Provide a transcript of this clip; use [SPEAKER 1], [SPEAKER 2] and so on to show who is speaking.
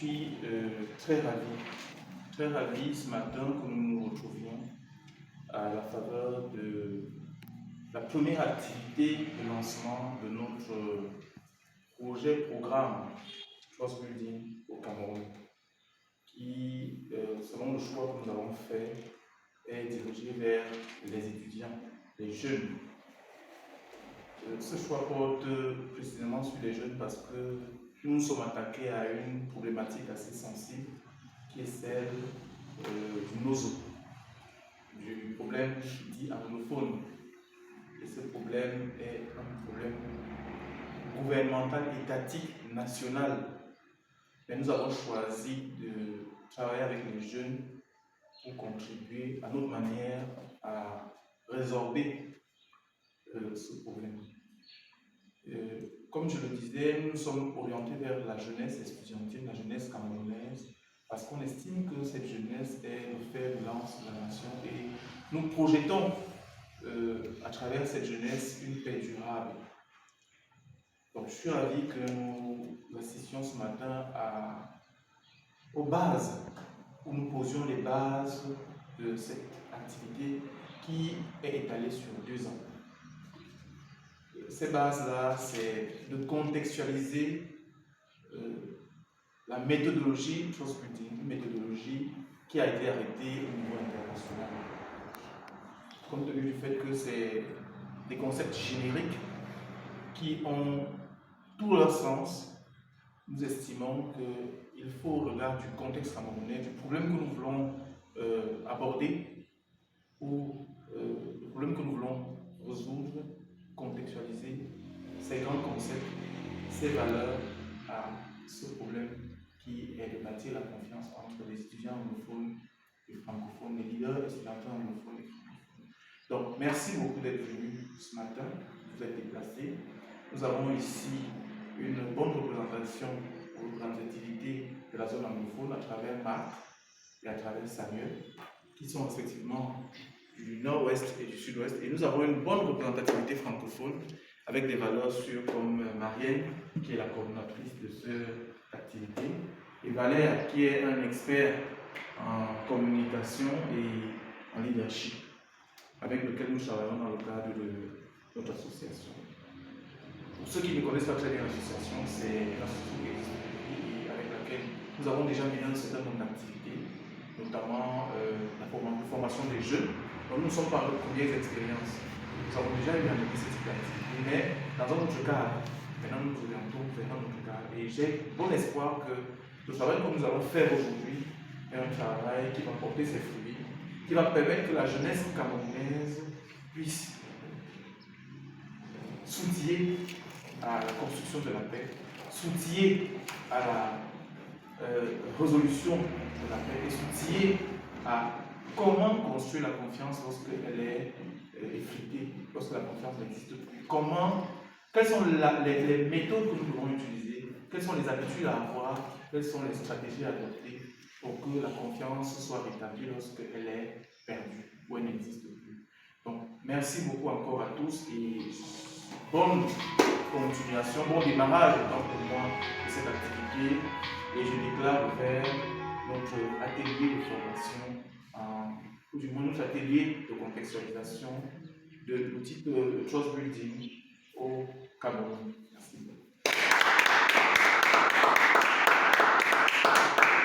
[SPEAKER 1] suis très ravi ce matin que nous nous retrouvions à la faveur de la première activité de lancement de notre programme Trust Building au Cameroun, qui, selon le choix que nous avons fait, est dirigé vers les étudiants, les jeunes. Ce choix porte précisément sur les jeunes parce que nous nous sommes attaqués à une problématique assez sensible qui est celle du NOSO, du problème dit anglophone. Et ce problème est un problème gouvernemental, étatique, national. Mais nous avons choisi de travailler avec les jeunes pour contribuer à notre manière à résorber ce problème. Comme je le disais, nous sommes orientés vers la jeunesse estudiantine, la jeunesse camerounaise, parce qu'on estime que cette jeunesse est le fer de lance de la nation et nous projetons à travers cette jeunesse une paix durable. Donc je suis ravi que nous assistions ce matin aux bases, où nous posions les bases de cette activité qui est étalée sur 2 ans. Ces bases-là, c'est de contextualiser la méthodologie Trust Building, une méthodologie qui a été arrêtée au niveau international. Compte tenu du fait que c'est des concepts génériques qui ont tout leur sens, nous estimons qu'il faut, au regard du contexte camerounais, du problème que nous voulons aborder, ou le problème que nous voulons résoudre, contextualiser ces grands concepts, ces valeurs à ce problème qui est de bâtir la confiance entre les étudiants anglophones et francophones, les leaders estudiantins anglophones et francophones. Donc, merci beaucoup d'être venus ce matin, vous êtes déplacés. Nous avons ici une bonne représentativité de la zone anglophone à travers Marc et à travers Samuel, qui sont respectivement du nord-ouest et du sud-ouest. Et nous avons une bonne représentativité francophone avec des valeurs sûres comme Marielle, qui est la coordonnatrice de cette activité, et Valère, qui est un expert en communication et en leadership, avec lequel nous travaillons dans le cadre de notre association. Pour ceux qui ne connaissent pas très bien l'association, c'est une association avec laquelle nous avons déjà mené un certain nombre d'activités, notamment la formation des jeunes. Donc, nous ne sommes pas à nos premières expériences. Nous avons déjà eu à mener ce type d'activité, mais dans un autre cadre. Maintenant, nous nous orientons vers un autre cadre. Et j'ai bon espoir que le travail que nous allons faire aujourd'hui est un travail qui va porter ses fruits, qui va permettre que la jeunesse camerounaise puisse s'outiller à la construction de la paix, s'outiller à la résolution de la paix et s'outiller à comment construire la confiance lorsqu'elle est effritée, lorsque la confiance n'existe plus. Quelles sont les méthodes que nous devons utiliser, quelles sont les habitudes à avoir, quelles sont les stratégies à adopter pour que la confiance soit rétablie lorsqu'elle est perdue ou elle n'existe plus. Donc, merci beaucoup encore à tous et bonne continuation, bon démarrage autant pour moi de cette activité. Et je déclare ouvert notre atelier de formation, ou du moins notre atelier de contextualisation de l'outil de Trust Building au Cameroun.